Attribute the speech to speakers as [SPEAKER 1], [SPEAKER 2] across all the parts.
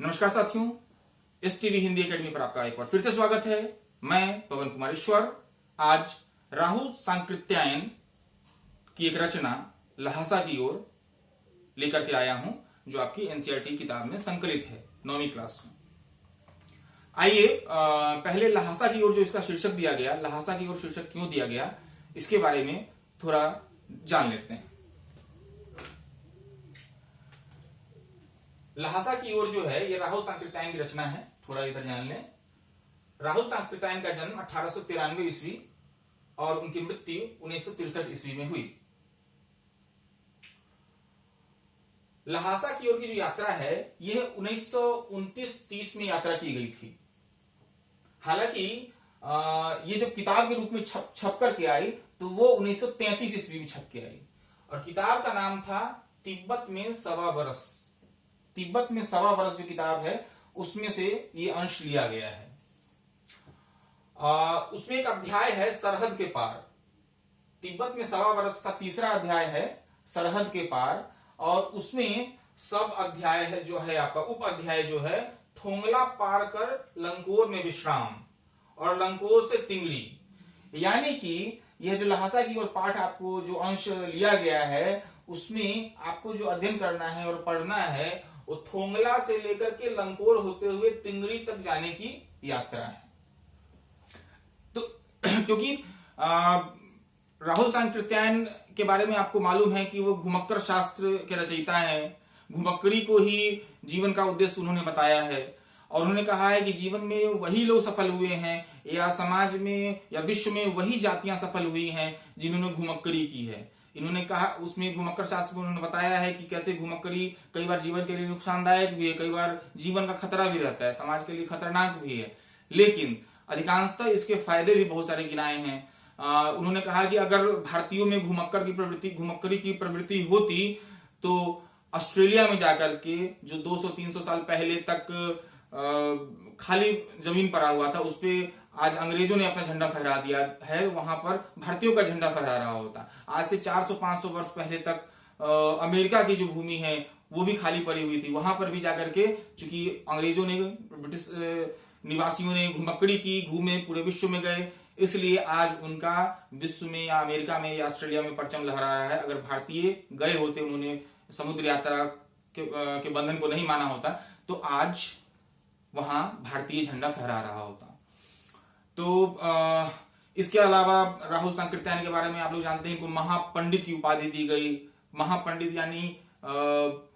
[SPEAKER 1] नमस्कार साथियों, S TV Hindi academy पर आपका एक बार फिर से स्वागत है। मैं पवन कुमार ईश्वर आज राहुल सांकृत्यायन की एक रचना लहासा की ओर लेकर के आया हूं, जो आपकी एनसीईआरटी किताब में संकलित है 9वीं क्लास में। आइए पहले लहासा की ओर जो इसका शीर्षक दिया गया, लहासा की ओर शीर्षक क्यों दिया गया, इसके बारे में थोड़ा जान लेते हैं। लहासा की ओर जो है ये राहुल सांकृत्यायन की रचना है। थोड़ा इधर जान लें। राहुल सांकृत्यायन का जन्म 1893 ईस्वी और उनकी मृत्यु 1963 ईस्वी में हुई। लहासा की ओर की जो यात्रा है यह 1929-30 में यात्रा की गई थी। हालांकि ये जब किताब के रूप में छप करके आई तो वो 1933 ईस्वी में छप के आई और किताब का नाम था तिब्बत में सवा बरस। तिब्बत में सवा बरस जो किताब है उसमें से ये अंश लिया गया है। उसमें एक अध्याय है सरहद के पार। तिब्बत में सवा बरस का तीसरा अध्याय है सरहद के पार और उसमें सब अध्याय है जो है आपका उप अध्याय जो है थोंगला पार कर लंकोर में विश्राम और लंकोर से तिंगरी। यानी कि यह जो लहासा की ओर पाठ आपको जो अंश लिया गया है उसमें आपको जो अध्ययन करना है और पढ़ना है वो थोंगला से लेकर के लंकोर होते हुए तिंगरी तक जाने की यात्रा है। तो क्योंकि राहुल सांकृत्यायन के बारे में आपको मालूम है कि वो घुमक्कर शास्त्र के रचयिता है। घुमक्करी को ही जीवन का उद्देश्य उन्होंने बताया है और उन्होंने कहा है कि जीवन में वही लोग सफल हुए हैं या समाज में या विश्व में वही जातियां सफल हुई हैं जिन्होंने घुमक्करी की है। इन्होंने कहा उसमें घुमक्कर शास्त्र में उन्होंने बताया है कि कैसे घुमक्करी कई बार जीवन के लिए नुकसानदायक भी है, कई बार जीवन का खतरा भी रहता है, समाज के लिए खतरनाक भी है, लेकिन अधिकांशतः इसके फायदे भी बहुत सारे गिनाए हैं। उन्होंने कहा कि अगर भारतीयों में घुमक्करी की प्रवृत्ति होती तो ऑस्ट्रेलिया में जाकर के जो 200-300 साल पहले तक खाली जमीन पड़ा हुआ था उस पे आज अंग्रेजों ने अपना झंडा फहरा दिया है, वहां पर भारतीयों का झंडा फहरा रहा होता। आज से 400-500 वर्ष पहले तक अमेरिका की जो भूमि है वो भी खाली पड़ी हुई थी, वहां पर भी जाकर के चूंकि अंग्रेजों ने ब्रिटिश निवासियों ने घुमक्कड़ी की, घूमे पूरे विश्व में गए, इसलिए आज उनका विश्व में या अमेरिका में या ऑस्ट्रेलिया में परचम लहरा रहा है। अगर भारतीय गए होते, उन्होंने समुद्र यात्रा के बंधन को नहीं माना होता तो आज वहां भारतीय झंडा फहरा रहा होता। तो इसके अलावा राहुल सांकृत्यायन के बारे में आप लोग जानते हैं कि महापंडित की उपाधि दी गई। महापंडित यानी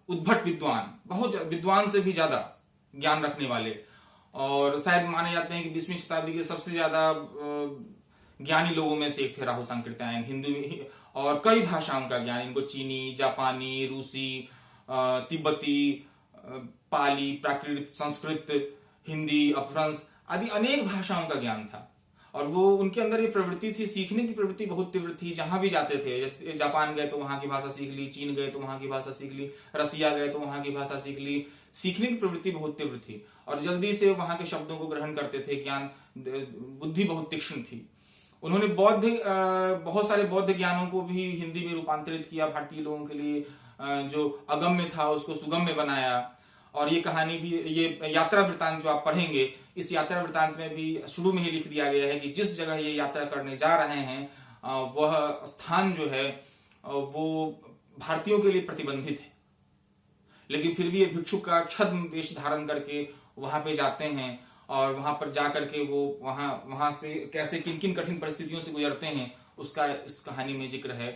[SPEAKER 1] उद्भट विद्वान, बहुत विद्वान से भी ज्यादा ज्ञान रखने वाले, और शायद माने जाते हैं कि 20वीं शताब्दी के सबसे ज्यादा ज्ञानी लोगों में से एक थे राहुल सांकृत्यायन। हिंदी में और कई भाषाओं का ज्ञान, इनको चीनी, जापानी, रूसी, तिब्बती, पाली, प्राकृत, संस्कृत, हिंदी, अपभ्रंश आदि अनेक भाषाओं का ज्ञान था। और वो उनके अंदर ये प्रवृत्ति थी, सीखने की प्रवृत्ति बहुत तीव्र थी। जहां भी जाते थे, जापान गए तो वहां की भाषा सीख ली, चीन गए तो वहां की भाषा सीख ली, रसिया गए तो वहां की भाषा सीख ली। सीखने की प्रवृत्ति बहुत तीव्र थी और जल्दी से वहां के शब्दों को ग्रहण करते थे। ज्ञान बुद्धि बहुत तीक्ष्ण थी। उन्होंने बहुत सारे बौद्ध ज्ञानों को भी हिंदी में रूपांतरित किया, भारतीय लोगों के लिए जो अगम्य था उसको सुगम्य बनाया। और ये कहानी भी, ये यात्रा वृत्तांत जो आप पढ़ेंगे, इस यात्रा वृत्तांत में भी शुरू में ही लिख दिया गया है कि जिस जगह ये यात्रा करने जा रहे हैं वह स्थान जो है वो भारतीयों के लिए प्रतिबंधित है, लेकिन फिर भी ये भिक्षुक का छद्म वेश धारण करके वहां पे जाते हैं और वहां पर जाकर के वो वहां से कैसे किन किन कठिन परिस्थितियों से गुजरते हैं उसका इस कहानी में जिक्र है।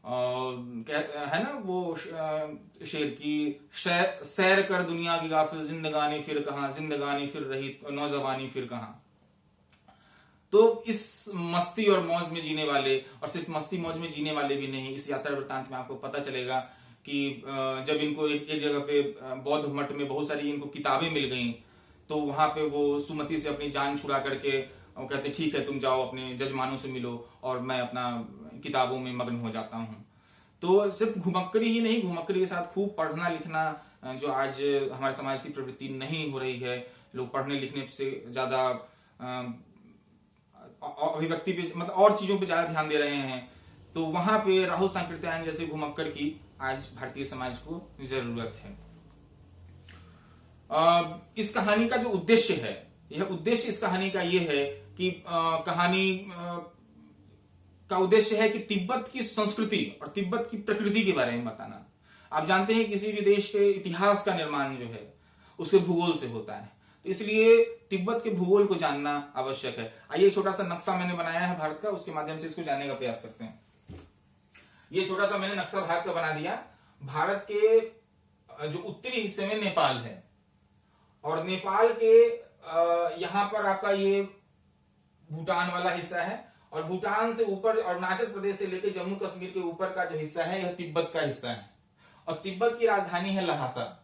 [SPEAKER 1] है ना वो शेर की सैर कर दुनिया की गाफिल, जिंदगानी फिर कहां, जिंदगानी फिर रही नौजवानी फिर कहां। तो इस मस्ती और मौज में जीने वाले, और सिर्फ मस्ती मौज में जीने वाले भी नहीं, इस यात्रा वृत्तांत में आपको पता चलेगा कि जब इनको एक जगह पे बौद्ध मठ में बहुत सारी इनको किताबें मिल गई तो वहां पे वो सुमति से अपनी जान छुड़ा करके वो कहते ठीक है तुम जाओ अपने जजमानों से मिलो और मैं अपना किताबों में मग्न हो जाता हूं। तो सिर्फ घुमक्करी ही नहीं, घुमक्करी के साथ खूब पढ़ना लिखना, जो आज हमारे समाज की प्रवृत्ति नहीं हो रही है। लोग पढ़ने लिखने से ज्यादा अभिव्यक्ति पे, मतलब और चीजों पे ज्यादा ध्यान दे रहे हैं। तो वहां पे राहुल सांकृत्यायन जैसे घुमक्कर की आज भारतीय समाज को जरूरत है। इस कहानी का जो उद्देश्य है, यह उद्देश्य इस कहानी का यह है कि कहानी का उद्देश्य है कि तिब्बत की संस्कृति और तिब्बत की प्रकृति के बारे में बताना। आप जानते हैं किसी भी देश के इतिहास का निर्माण जो है उसके भूगोल से होता है, तो इसलिए तिब्बत के भूगोल को जानना आवश्यक है। आइए एक छोटा सा नक्शा मैंने बनाया है भारत का, उसके माध्यम से इसको जानने का प्रयास करते हैं। ये छोटा सा मैंने नक्शा भारत का बना दिया। भारत के जो उत्तरी हिस्से में नेपाल है और नेपाल के यहां पर आपका ये भूटान वाला हिस्सा है और भूटान से ऊपर अरुणाचल प्रदेश से लेकर जम्मू कश्मीर के ऊपर का जो हिस्सा है यह तिब्बत का हिस्सा है और तिब्बत की राजधानी है लहासा।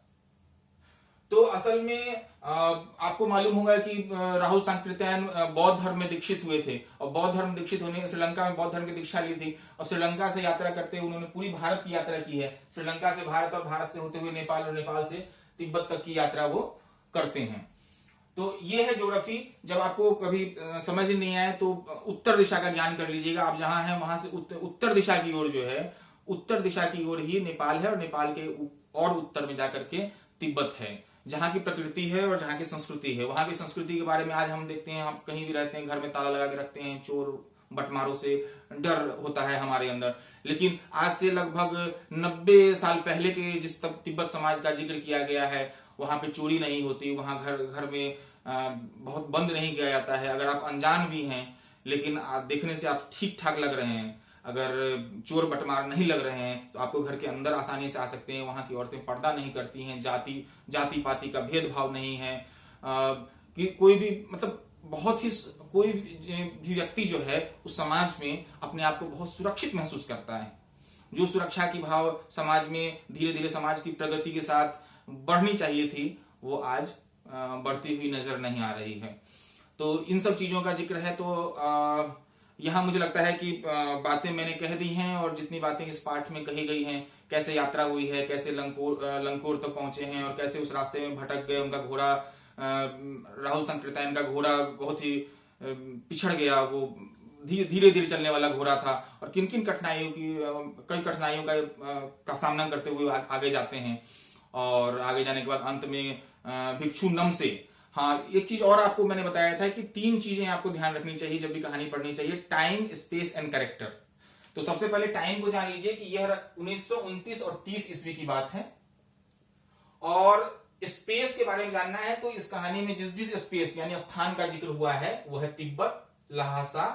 [SPEAKER 1] तो असल में आपको मालूम होगा कि राहुल सांकृत्यायन बौद्ध धर्म में दीक्षित हुए थे और बौद्ध धर्म दीक्षित होने श्रीलंका में बौद्ध धर्म की दीक्षा ली थी और श्रीलंका से यात्रा करते हुए उन्होंने पूरी भारत की यात्रा की है। श्रीलंका से भारत और भारत से होते हुए नेपाल और नेपाल से तिब्बत तक की यात्रा वो करते हैं। तो ये है ज्योग्राफी। जब आपको कभी समझ नहीं आए तो उत्तर दिशा का ज्ञान कर लीजिएगा। आप जहां हैं वहां से उत्तर दिशा की ओर जो है, उत्तर दिशा की ओर ही नेपाल है और नेपाल के और उत्तर में जाकर के तिब्बत है, जहां की प्रकृति है और जहां की संस्कृति है। वहां की संस्कृति के बारे में आज हम देखते हैं, हम कहीं भी रहते हैं घर में ताला लगा के रखते हैं, चोर बटमारों से डर होता है हमारे अंदर। लेकिन आज से लगभग 90 साल पहले के जिस तिब्बत समाज का जिक्र किया गया है वहां पे चोरी नहीं होती, वहां घर में बहुत बंद नहीं किया जाता है। अगर आप अनजान भी हैं लेकिन देखने से आप ठीक ठाक लग रहे हैं, अगर चोर बटमार नहीं लग रहे हैं तो आपको घर के अंदर आसानी से आ सकते हैं। वहां की औरतें पर्दा नहीं करती हैं, जाति पाति का भेदभाव नहीं है कि कोई भी मतलब बहुत ही कोई भी व्यक्ति जो है उस समाज में अपने आप को बहुत सुरक्षित महसूस करता है। जो सुरक्षा की भाव समाज में धीरे धीरे समाज की प्रगति के साथ बढ़नी चाहिए थी वो आज बढ़ती हुई नजर नहीं आ रही है। तो इन सब चीजों का जिक्र है। तो यहाँ मुझे लगता है कि बातें मैंने कह दी हैं और जितनी बातें इस पाठ में कही गई हैं, कैसे यात्रा हुई है, कैसे लंकोर तक पहुंचे हैं और कैसे उस रास्ते में भटक गए, उनका घोड़ा राहुल सांकृत्यायन का घोड़ा बहुत ही पिछड़ गया, वो धीरे धीरे चलने वाला घोड़ा था और किन किन कई कठिनाइयों का सामना करते हुए आगे जाते हैं और आगे जाने के बाद अंत में भिक्षु नम से। हाँ, एक चीज और आपको मैंने बताया था कि 3 चीजें आपको ध्यान रखनी चाहिए जब भी कहानी पढ़नी चाहिए: टाइम, स्पेस एंड कैरेक्टर। तो सबसे पहले टाइम को जान लीजिए कि यह 1929 और 30 ईस्वी की बात है। और स्पेस के बारे में जानना है तो इस कहानी में जिस स्पेस यानी स्थान का जिक्र हुआ है वो है तिब्बत, लहासा,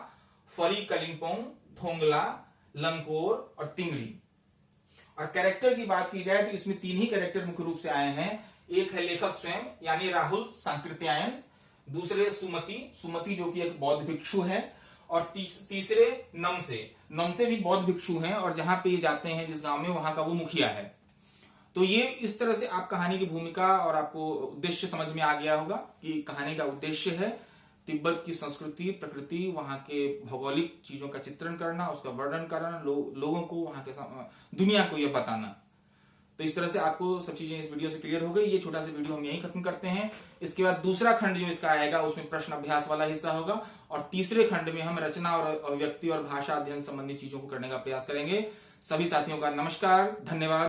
[SPEAKER 1] फरी कलिम्पोंग, थोंगला, लंकोर और तिंगड़ी। और कैरेक्टर की बात की जाए तो इसमें 3 ही कैरेक्टर मुख्य रूप से आए हैं। एक है लेखक स्वयं यानी राहुल सांकृत्यायन, दूसरे सुमति जो कि एक बौद्ध भिक्षु है और तीसरे नमसे भी बौद्ध भिक्षु हैं और जहां पे ये जाते हैं जिस गांव में वहां का वो मुखिया है। तो ये इस तरह से आप कहानी की भूमिका और आपको उद्देश्य समझ में आ गया होगा कि कहानी का उद्देश्य है तिब्बत की संस्कृति, प्रकृति, वहां के भौगोलिक चीजों का चित्रण करना, उसका वर्णन करना, लोगों को, वहां के दुनिया को यह बताना। तो इस तरह से आपको सब चीजें इस वीडियो से क्लियर हो गई। ये छोटा सा वीडियो हम यहीं खत्म करते हैं। इसके बाद दूसरा खंड जो इसका आएगा उसमें प्रश्न अभ्यास वाला हिस्सा होगा और तीसरे खंड में हम रचना और अभिव्यक्ति और भाषा अध्ययन संबंधी चीजों को करने का प्रयास करेंगे। सभी साथियों का नमस्कार, धन्यवाद।